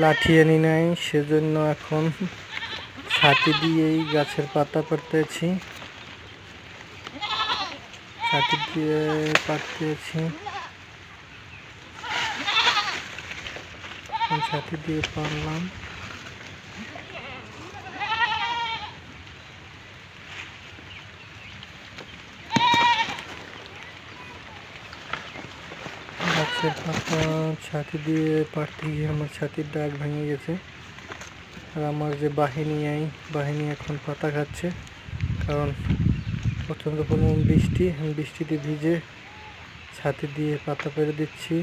লাঠি আনি নাই, সেজন্য এখন ছাতি দিয়েই গাছের পাতা পাড়তেছি। ছাতি দিয়ে পাড়তেছি, ছাতি দিয়ে পারলাম। গাছের পাতা ছাতি দিয়ে পাড়তে গিয়ে আমার ছাতির ডাক ভেঙে গেছে। আর আমার যে বাহিনী এখন পাতা খাচ্ছে, কারণ প্রচণ্ড পরিমাণ বৃষ্টিতে ভিজে ছাতি দিয়ে পাতা পেরে দিচ্ছি।